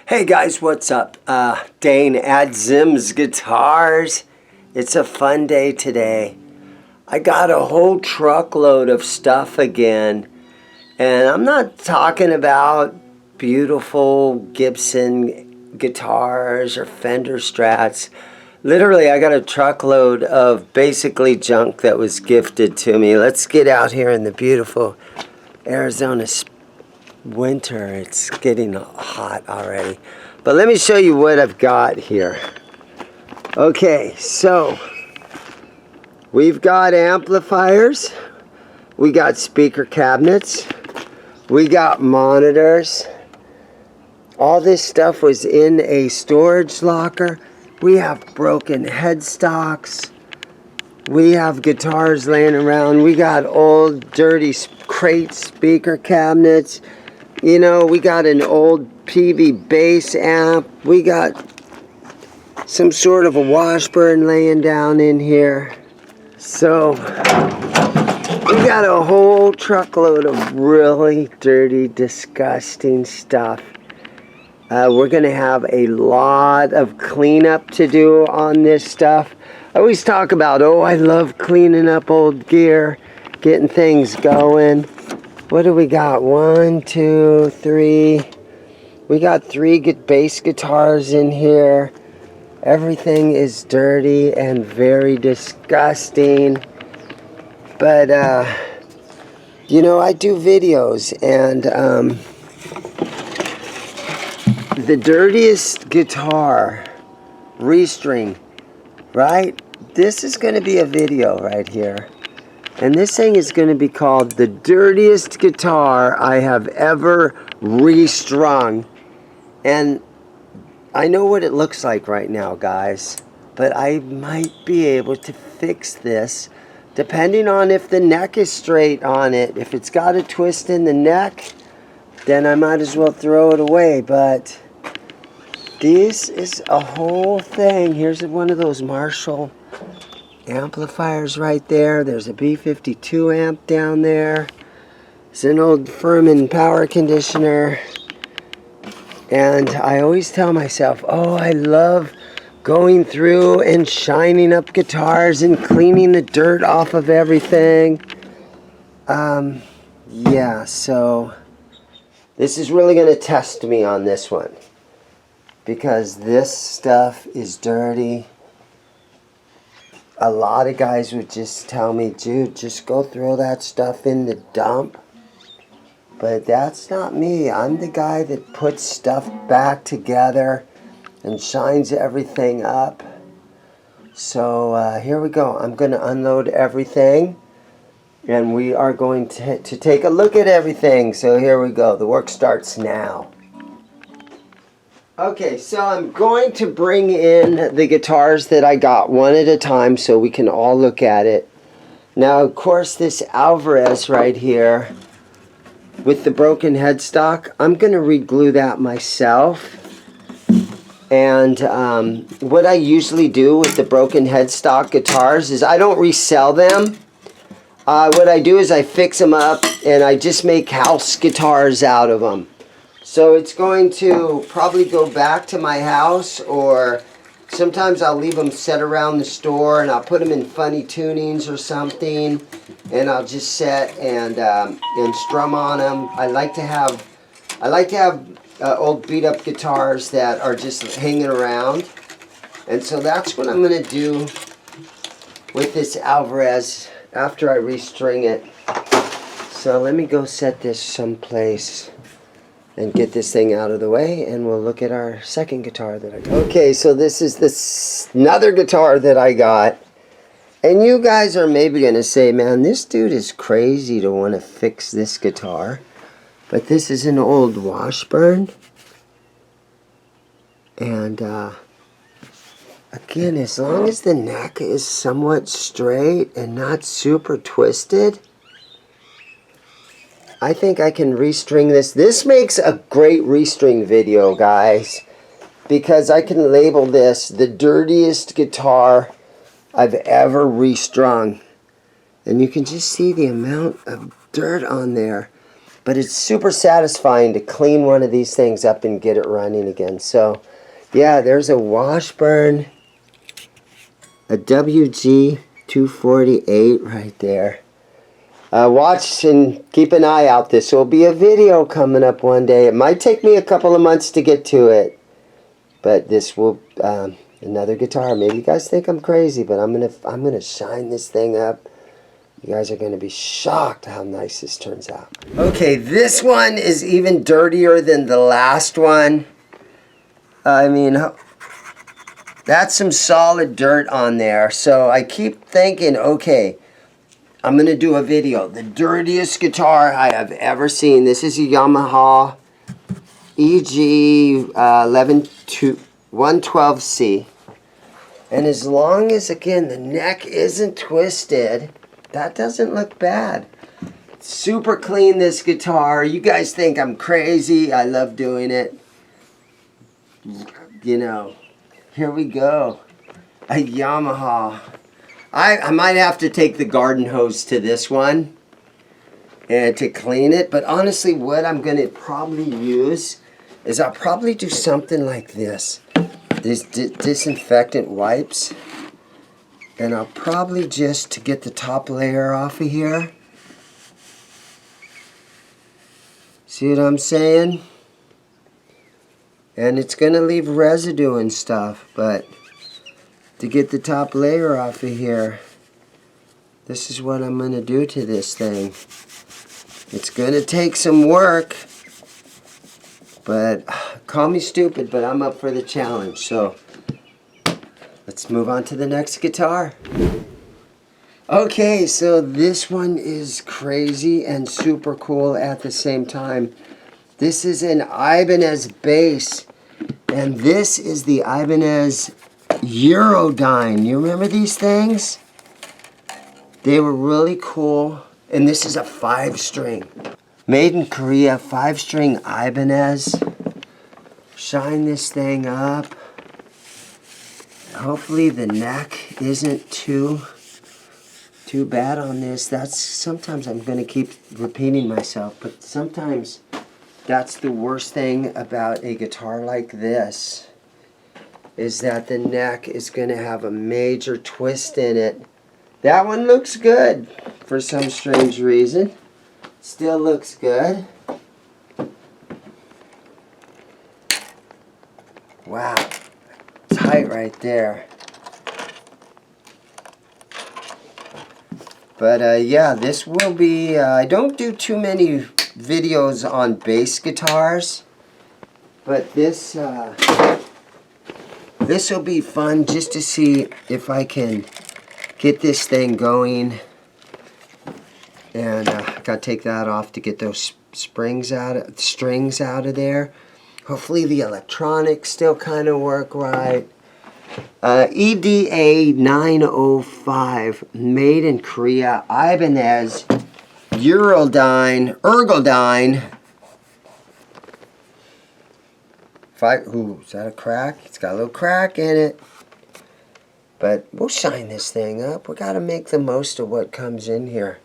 Hey guys, what's up? Dane at ZIMM'S Guitars. It's a fun day today. I got a whole truckload of stuff again. And I'm not talking about beautiful Gibson guitars or Fender Strats. Literally, I got a truckload of basically junk that was gifted to me. Let's get out here in the beautiful Arizona winter. It's getting hot already, but let me show you what I've got here. Okay, so we've got amplifiers, we got speaker cabinets, we got monitors. All this stuff was in a storage locker. We have broken headstocks, we have guitars laying around, we got old dirty crate speaker cabinets. You know, we got an old PV bass amp. We got some sort of a Washburn laying down in here. So, we got a whole truckload of really dirty, disgusting stuff. We're going to have a lot of cleanup to do on this stuff. I always talk about, oh, I love cleaning up old gear, getting things going. What do we got? 1, 2, 3. We got 3 bass guitars in here. Everything is dirty and very disgusting. But, you know, I do videos, and the dirtiest guitar, restring, right? This is going to be a video right here. And this thing is going to be called the dirtiest guitar I have ever restrung. And I know what it looks like right now, guys. But I might be able to fix this depending on if the neck is straight on it. If it's got a twist in the neck, then I might as well throw it away. But this is a whole thing. Here's one of those Marshall amplifiers right there. There's a B52 amp down there. It's an old Furman power conditioner. And I always tell myself, oh, I love going through and shining up guitars and cleaning the dirt off of everything. Yeah, so this is really going to test me on this one, because this stuff is dirty. A lot of guys would just tell me, dude, just go throw that stuff in the dump. But that's not me. I'm the guy that puts stuff back together and shines everything up. So here we go. I'm going to unload everything. And we are going to take a look at everything. So here we go. The work starts now. Okay, so I'm going to bring in the guitars that I got one at a time so we can all look at it. Now, of course, this Alvarez right here with the broken headstock, I'm going to re-glue that myself. And what I usually do with the broken headstock guitars is I don't resell them. What I do is I fix them up and I just make house guitars out of them. So it's going to probably go back to my house, or sometimes I'll leave them set around the store and I'll put them in funny tunings or something, and I'll just set and strum on them. I like to have old beat up guitars that are just hanging around, and so that's what I'm going to do with this Alvarez after I restring it. So let me go set this someplace and get this thing out of the way, and we'll look at our second guitar that I got. Okay, so this is another guitar that I got. And you guys are maybe going to say, man, this dude is crazy to want to fix this guitar. But this is an old Washburn. And, again, as long as the neck is somewhat straight and not super twisted, I think I can restring this. This makes a great restring video, guys, because I can label this the dirtiest guitar I've ever restrung. And you can just see the amount of dirt on there. But it's super satisfying to clean one of these things up and get it running again. So, yeah, there's a Washburn, a WG 248 right there. Watch and keep an eye out. This will be a video coming up one day. It might take me a couple of months to get to it. But this will, another guitar. Maybe you guys think I'm crazy, but I'm gonna shine this thing up. You guys are gonna be shocked how nice this turns out. Okay, this one is even dirtier than the last one. I mean, that's some solid dirt on there. So I keep thinking, okay, I'm going to do a video. The dirtiest guitar I have ever seen. This is a Yamaha EG 112C. And as long as, again, the neck isn't twisted, that doesn't look bad. Super clean, this guitar. You guys think I'm crazy. I love doing it. You know, here we go. A Yamaha. I might have to take the garden hose to this one and to clean it. But honestly, what I'm going to probably use is I'll probably do something like this. These disinfectant wipes. And I'll probably just, to get the top layer off of here. See what I'm saying? And it's going to leave residue and stuff, but to get the top layer off of here, this is what I'm going to do to this thing. It's going to take some work, but call me stupid, but I'm up for the challenge. So let's move on to the next guitar. Okay, so this one is crazy and super cool at the same time. This is an Ibanez bass, and this is the Ibanez Eurodyne. You remember these things? They were really cool, and this is a 5-string. Made in Korea, 5-string Ibanez. Shine this thing up. Hopefully the neck isn't too bad on this. That's sometimes I'm going to keep repeating myself, but sometimes that's the worst thing about a guitar like this, is that the neck is going to have a major twist in it. That one looks good for some strange reason. Still looks good. Wow, tight right there. But yeah, this will be, I don't do too many videos on bass guitars, but this will be fun just to see if I can get this thing going. And I gotta take that off to get those strings out of there. Hopefully the electronics still kind of work right. EDA 905, made in Korea, Ibanez Ergodyne. Ooh, is that a crack? It's got a little crack in it. But we'll shine this thing up. We got to make the most of what comes in here.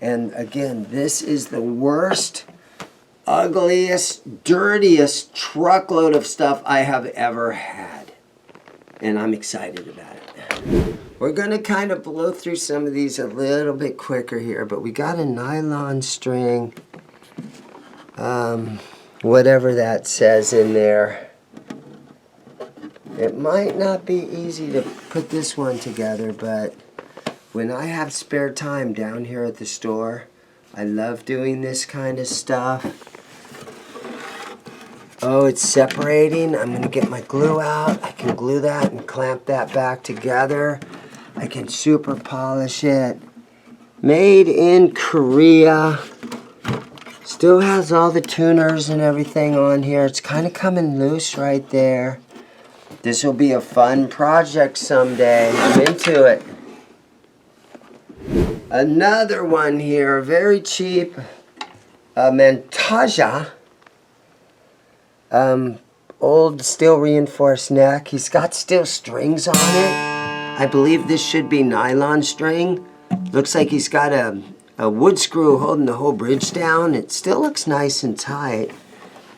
And again, this is the worst, ugliest, dirtiest truckload of stuff I have ever had. And I'm excited about it. We're going to kind of blow through some of these a little bit quicker here, but we got a nylon string, whatever that says in there. It might not be easy to put this one together, but when I have spare time down here at the store, I love doing this kind of stuff. Oh, it's separating. I'm going to get my glue out. I can glue that and clamp that back together. I can super polish it. Made in Korea. Still has all the tuners and everything on here. It's kind of coming loose right there. This will be a fun project someday. I'm into it. Another one here, very cheap. Mantaja. Old steel reinforced neck. He's got steel strings on it. I believe this should be nylon string. Looks like he's got a a wood screw holding the whole bridge down. It still looks nice and tight.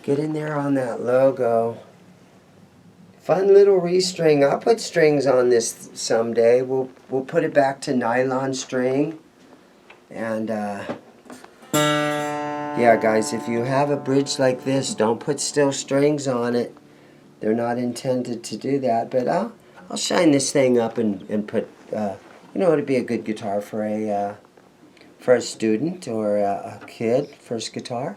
Get in there on that logo. Fun little restring. I'll put strings on this someday. We'll put it back to nylon string. And yeah, guys, if you have a bridge like this, don't put steel strings on it. They're not intended to do that. But I'll shine this thing up and put, you know, it'd be a good guitar for a student or a kid, first guitar.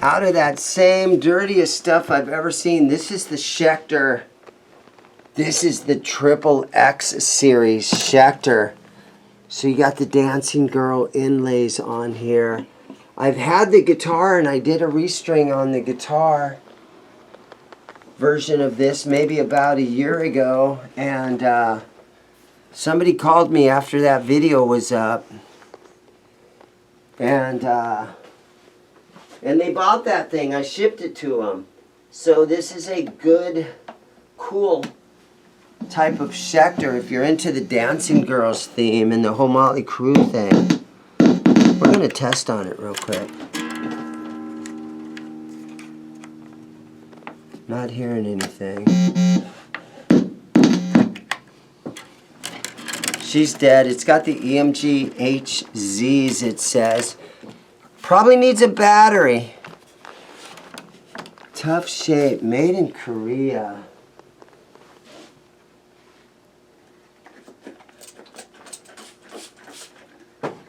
Out of that same dirtiest stuff I've ever seen, this is the Schecter. This is the XXX series Schecter. So you got the Dancing Girl inlays on here. I've had the guitar and I did a restring on the guitar version of this maybe about a year ago. And somebody called me after that video was up. And they bought that thing. I shipped it to them. So this is a good, cool type of Schecter if you're into the Dancing Girls theme and the whole Motley Crue thing. We're going to test on it real quick. Not hearing anything. She's dead. It's got the EMG HZs, it says. Probably needs a battery. Tough shape. Made in Korea.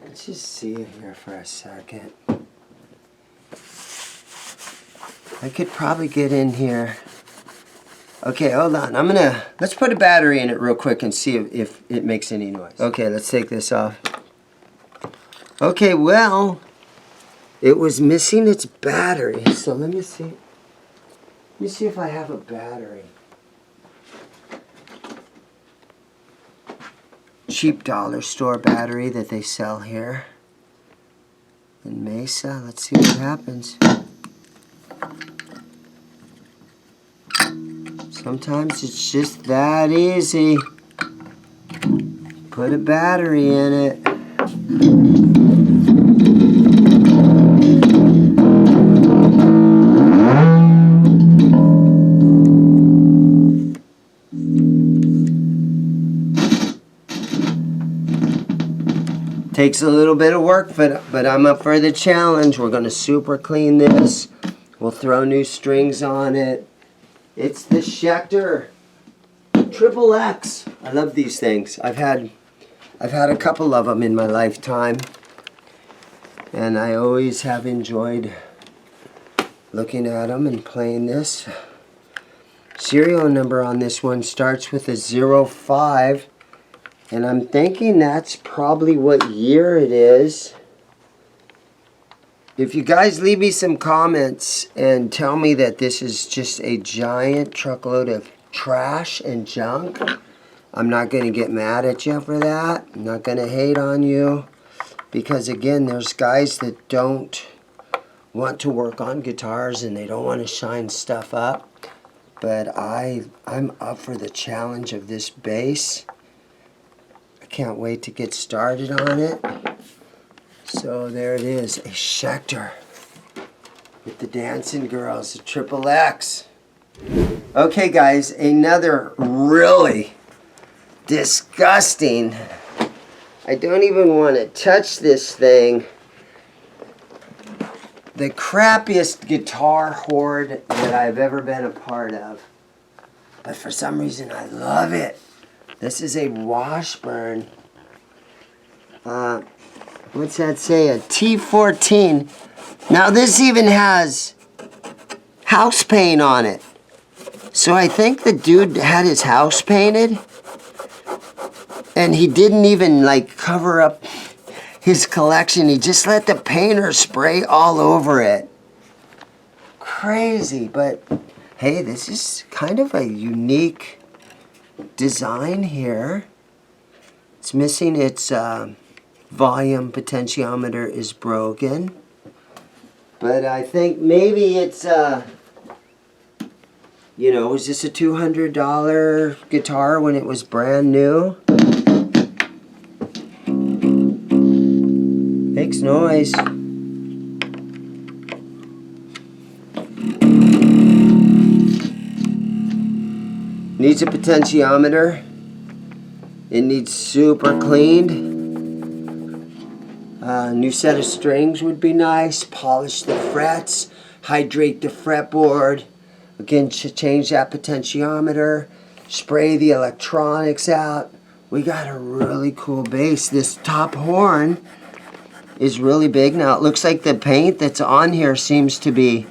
Let's just see it here for a second. I could probably get in here. Okay, hold on. Let's put a battery in it real quick and see if it makes any noise. Okay, let's take this off. Okay, well, it was missing its battery. So let me see. Let me see if I have a battery. Cheap dollar store battery that they sell here in Mesa. Let's see what happens. Sometimes it's just that easy. Put a battery in it. Takes a little bit of work, but I'm up for the challenge. We're going to super clean this. We'll throw new strings on it. It's the Schecter XXX. I love these things. I've had a couple of them in my lifetime, and I always have enjoyed looking at them and playing this. Serial number on this one starts with a 05. And I'm thinking that's probably what year it is. If you guys leave me some comments and tell me that this is just a giant truckload of trash and junk, I'm not going to get mad at you for that. I'm not going to hate on you. Because again, there's guys that don't want to work on guitars and they don't want to shine stuff up. But I'm up for the challenge of this bass. Can't wait to get started on it. So there it is, a Schecter with the Dancing Girls, a XXX. Okay guys, another really disgusting, I don't even want to touch this thing, the crappiest guitar hoard that I've ever been a part of. But for some reason I love it. This is a Washburn, what's that say, a T14. Now this even has house paint on it. So I think the dude had his house painted and he didn't even like cover up his collection. He just let the painter spray all over it. Crazy, but hey, this is kind of a unique design here. It's missing its volume potentiometer is broken, but I think maybe it's you know, was this a $200 guitar when it was brand new? Makes noise. Needs a potentiometer. It needs super cleaned. New set of strings would be nice. Polish the frets. Hydrate the fretboard. Again, change that potentiometer. Spray the electronics out. We got a really cool bass. This top horn is really big now. It looks like the paint that's on here seems to be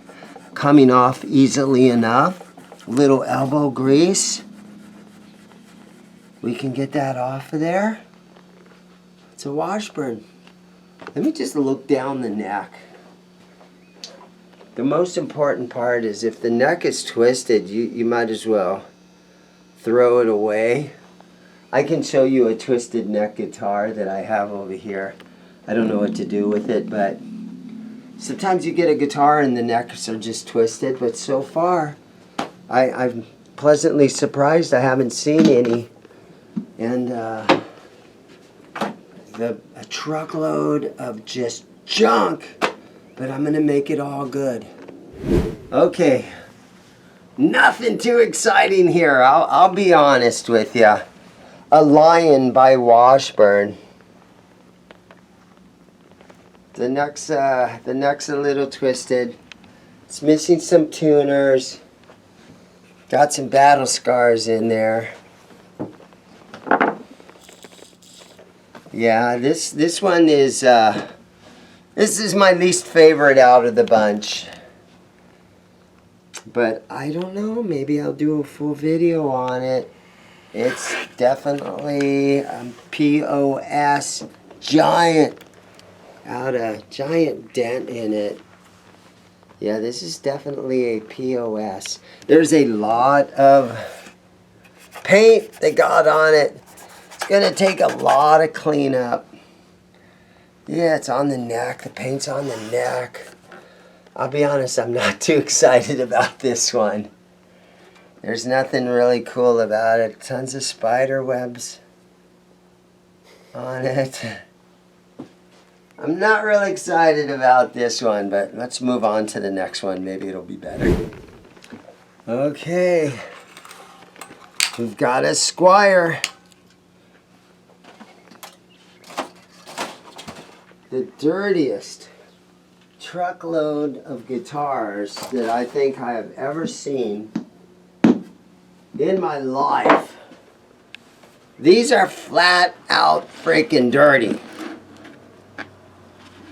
coming off easily enough. Little elbow grease. We can get that off of there. It's a Washburn. Let me just look down the neck. The most important part is if the neck is twisted, you might as well throw it away. I can show you a twisted neck guitar that I have over here. I don't know what to do with it, but sometimes you get a guitar and the necks are just twisted, but so far I'm pleasantly surprised I haven't seen any. And a truckload of just junk, but I'm gonna make it all good. Okay, nothing too exciting here. I'll be honest with you. A Lion by Washburn. The neck's a little twisted. It's missing some tuners. Got some battle scars in there. Yeah, this one is this is my least favorite out of the bunch. But I don't know, maybe I'll do a full video on it. It's definitely POS giant dent in it. Yeah, this is definitely a POS. There's a lot of paint they got on it. It's gonna take a lot of cleanup. Yeah, it's on the neck. The paint's on the neck. I'll be honest, I'm not too excited about this one. There's nothing really cool about it. Tons of spider webs on it. I'm not really excited about this one, but let's move on to the next one. Maybe it'll be better. Okay. We've got a Squire. The dirtiest truckload of guitars that I think I have ever seen in my life. These are flat out freaking dirty.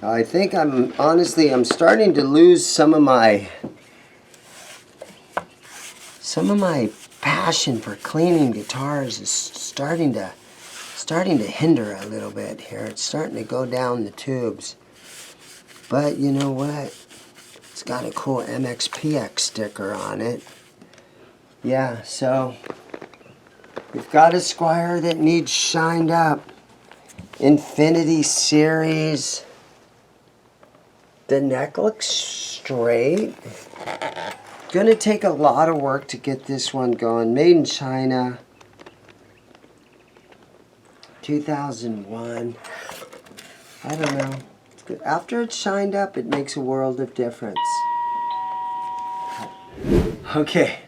I think I'm starting to lose some of my passion for cleaning guitars is starting to hinder a little bit here. It's starting to go down the tubes. But you know what? It's got a cool MXPX sticker on it. Yeah, so we've got a Squire that needs shined up. Infinity Series. The neck looks straight. Gonna take a lot of work to get this one going. Made in China. 2001. I don't know. It's good. After it's shined up, it makes a world of difference. Okay.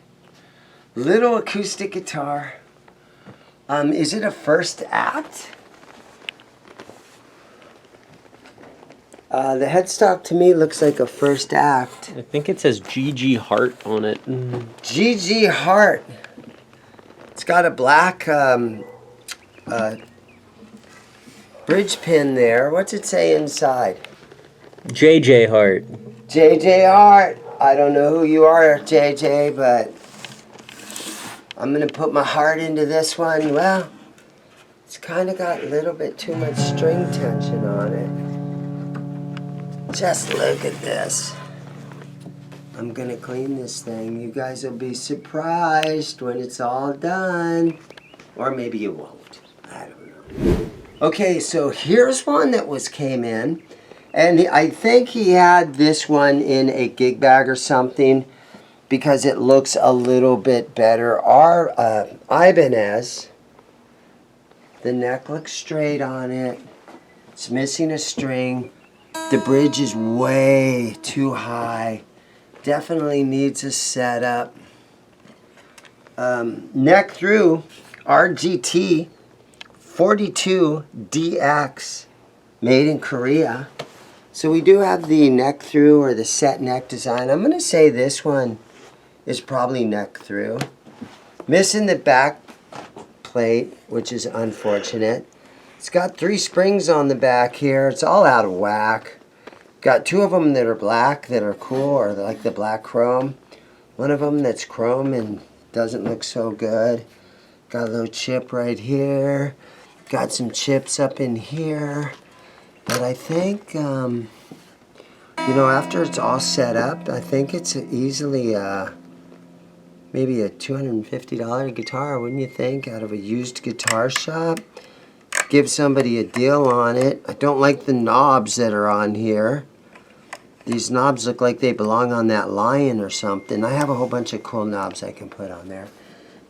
Little acoustic guitar. Is it a first act? The headstock to me looks like a first act. I think it says GG Heart on it. GG Heart. It's got a black bridge pin there. What's it say inside? JJ Heart. JJ Heart. I don't know who you are, JJ, but I'm going to put my heart into this one. Well, it's kind of got a little bit too much string tension on it. Just look at this. I'm going to clean this thing. You guys will be surprised when it's all done. Or maybe you won't. I don't know. Okay, so here's one that came in. And I think he had this one in a gig bag or something because it looks a little bit better. Our Ibanez, the neck looks straight on it. It's missing a string. The bridge is way too high. Definitely needs a setup. Neck through RGT 42DX, made in Korea. So we do have the neck through, or the set neck design. I'm going to say this one is probably neck through. Missing the back plate, which is unfortunate. It's got 3 springs on the back here. It's all out of whack. Got 2 of them that are black that are cool, or like the black chrome. One of them that's chrome and doesn't look so good. Got a little chip right here. Got some chips up in here. But I think, you know, after it's all set up, I think it's easily maybe a $250 guitar, wouldn't you think, out of a used guitar shop? Give somebody a deal on it. I don't like the knobs that are on here. These knobs look like they belong on that lion or something. I have a whole bunch of cool knobs I can put on there.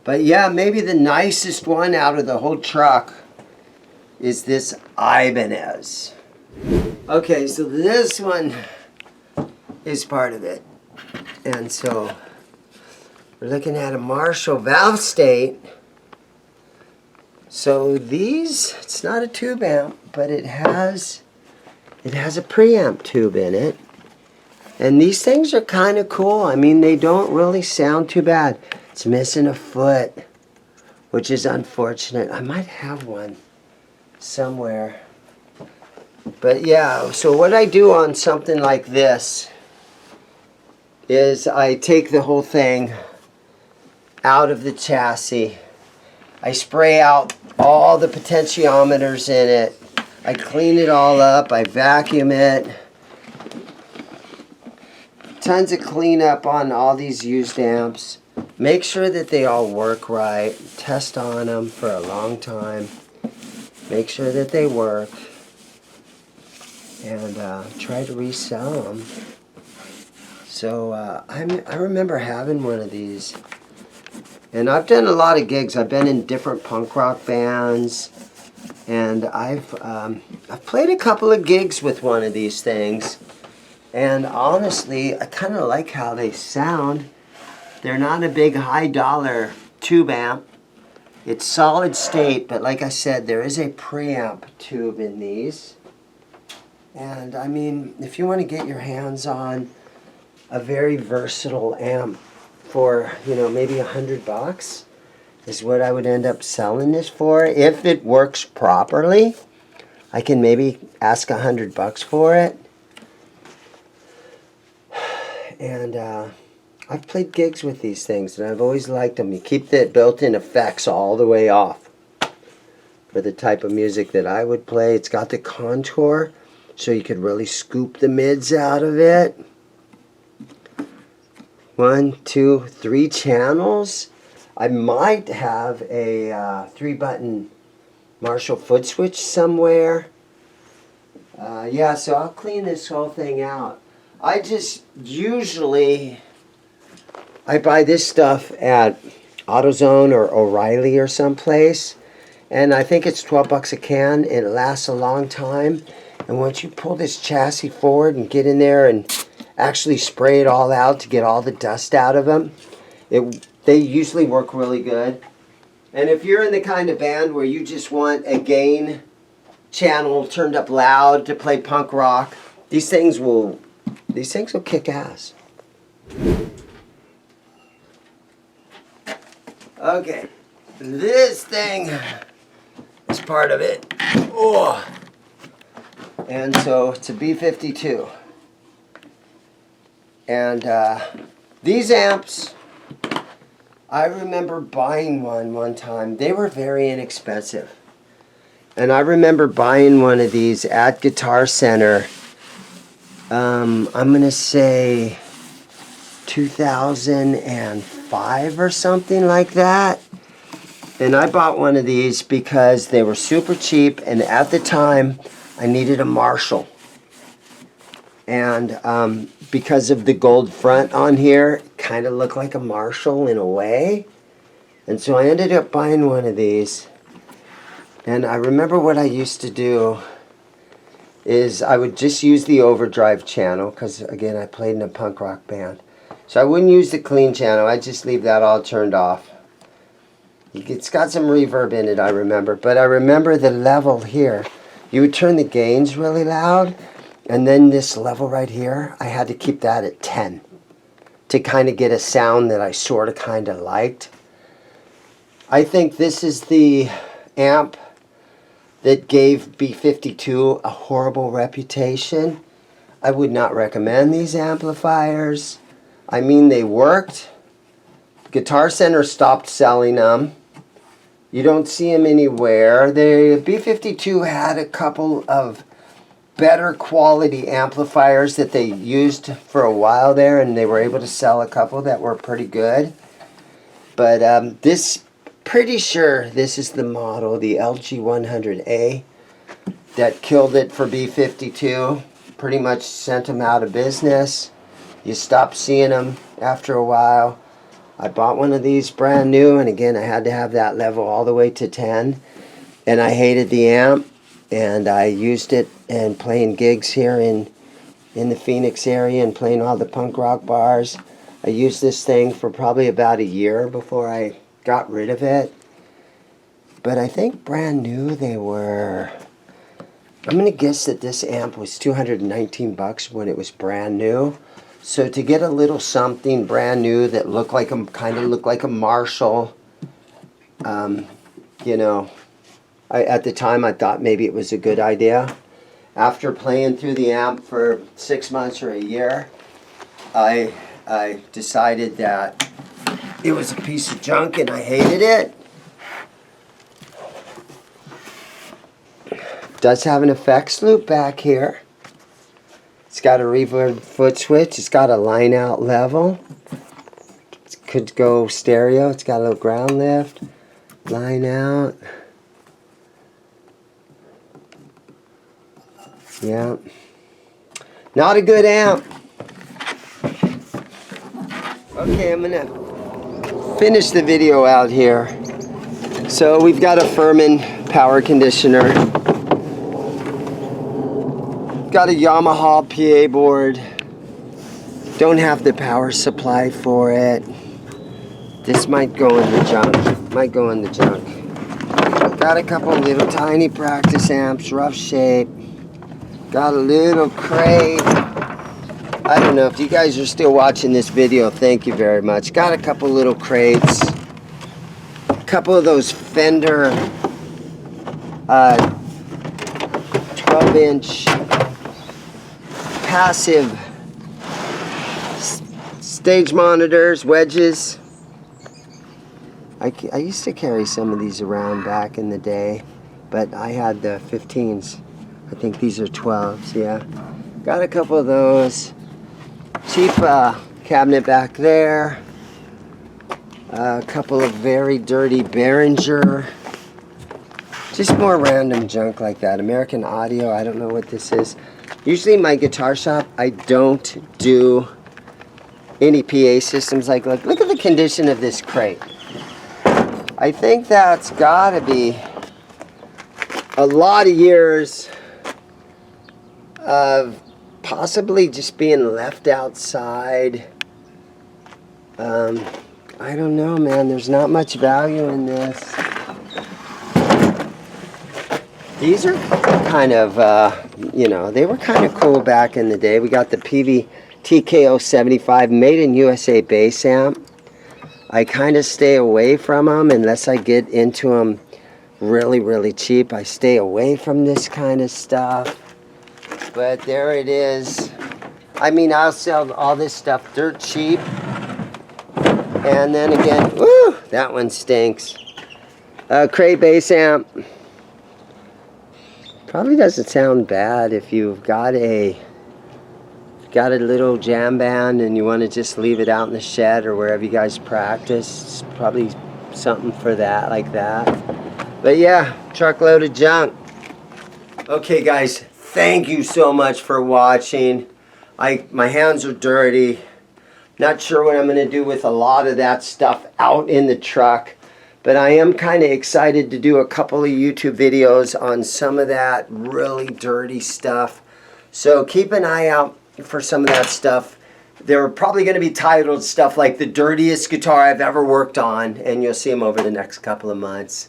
But yeah, maybe the nicest one out of the whole truck is this Ibanez. Okay, so this one is part of it. And so we're looking at a Marshall valve state. So these, it's not a tube amp, but it has a preamp tube in it. And these things are kind of cool. I mean, they don't really sound too bad. It's missing a foot, which is unfortunate. I might have one somewhere. But yeah, so what I do on something like this is I take the whole thing out of the chassis. I spray out all the potentiometers in it. I clean it all up. I vacuum it. Tons of cleanup on all these used amps. Make sure that they all work right. Test on them for a long time. Make sure that they work. And try to resell them. So I remember having one of these. And I've done a lot of gigs. I've been in different punk rock bands. And I've played a couple of gigs with one of these things. And honestly, I kind of like how they sound. They're not a big high dollar tube amp. It's solid state, but like I said, there is a preamp tube in these. And I mean, if you want to get your hands on a very versatile amp for, you know, maybe $100 is what I would end up selling this for. If it works properly, I can maybe ask $100 for it. And I've played gigs with these things, and I've always liked them. You keep the built-in effects all the way off for the type of music that I would play. It's got the contour, so you could really scoop the mids out of it. 1, 2, 3 channels. I might have a 3-button Marshall foot switch somewhere. Yeah, so I'll clean this whole thing out. I just usually, I buy this stuff at AutoZone or O'Reilly or someplace, and I think it's 12 bucks a can, and it lasts a long time. And once you pull this chassis forward and get in there and actually spray it all out to get all the dust out of them, they usually work really good. And if you're in the kind of band where you just want a gain channel turned up loud to play punk rock, these things will kick ass. Okay, this thing is part of it. Oh. And so it's a B52. And these amps, I remember buying one time. They were very inexpensive. And I remember buying one of these at Guitar Center. I'm going to say 2005 or something like that. And I bought one of these because they were super cheap, and at the time I needed a Marshall. And because of the gold front on here, it kind of looked like a Marshall in a way. And so I ended up buying one of these. And I remember what I used to do is I would just use the overdrive channel, because again I played in a punk rock band. So I wouldn't use the clean channel, I'd just leave that all turned off. It's got some reverb in it, I remember, but I remember the level here. You would turn the gains really loud, and then this level right here, I had to keep that at 10 to kind of get a sound that I sort of kind of liked. I think this is the amp that gave B-52 a horrible reputation. I would not recommend these amplifiers. I mean, they worked. Guitar Center stopped selling them. You don't see them anywhere. The B-52 had a couple of better quality amplifiers that they used for a while there, and they were able to sell a couple that were pretty good. But this, pretty sure this is the model, the LG100A, that killed it for B-52. Pretty much sent them out of business. You stopped seeing them after a while. I bought one of these brand new, and again I had to have that level all the way to 10, and I hated the amp, and I used it and playing gigs here in the Phoenix area and playing all the punk rock bars. I used this thing for probably about a year before I got rid of it. But I think brand new they were, I'm going to guess that this amp was $219 when it was brand new. So to get a little something brand new that looked like kind of looked like a Marshall, you know, at the time I thought maybe it was a good idea. After playing through the amp for 6 months or a year, I decided that it was a piece of junk and I hated it. Does have an effects loop back here. It's got a reverb foot switch. It's got a line out level. It could go stereo. It's got a little ground lift. Line out. Yeah. Not a good amp. Okay, I'm gonna finish the video out here. So we've got a Furman power conditioner. Got a Yamaha PA board. Don't have the power supply for it. This might go in the junk. Might go in the junk. Got a couple little tiny practice amps, rough shape. Got a little crate. I don't know if you guys are still watching this video. Thank you very much. Got a couple little crates. A couple of those Fender 12-inch passive stage monitors, wedges. I used to carry some of these around back in the day, but I had the 15s. I think these are 12s, yeah. Got a couple of those. Cheap cabinet back there. A couple of very dirty Behringer. Just more random junk like that. American Audio, I don't know what this is. Usually in my guitar shop, I don't do any PA systems like look at the condition of this crate. I think that's gotta be a lot of years of possibly just being left outside. I don't know, man. There's not much value in this. These are kind of, you know, they were kind of cool back in the day. We got the PV TKO 75 made in USA bass amp. I kind of stay away from them unless I get into them really, really cheap. I stay away from this kind of stuff. But there it is. I mean, I'll sell all this stuff dirt cheap. And then again, woo, that one stinks. Crate bass amp. Probably doesn't sound bad if you've got a little jam band and you want to just leave it out in the shed or wherever you guys practice. It's probably something for that, like that. But yeah, truckload of junk. Okay guys, thank you so much for watching. My hands are dirty. Not sure what I'm going to do with a lot of that stuff out in the truck. But I am kind of excited to do a couple of YouTube videos on some of that really dirty stuff. So keep an eye out for some of that stuff. They're probably going to be titled stuff like the dirtiest guitar I've ever worked on, and you'll see them over the next couple of months.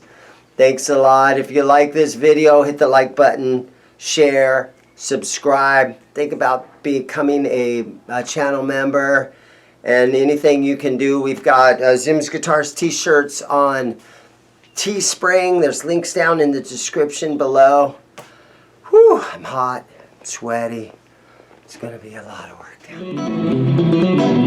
Thanks a lot. If you like this video, hit the like button, share, subscribe. Think about becoming a channel member and anything you can do. We've got ZIMM'S Guitars t-shirts on Teespring. There's links down in the description below. Whew, I'm hot, sweaty. It's going to be a lot of work down.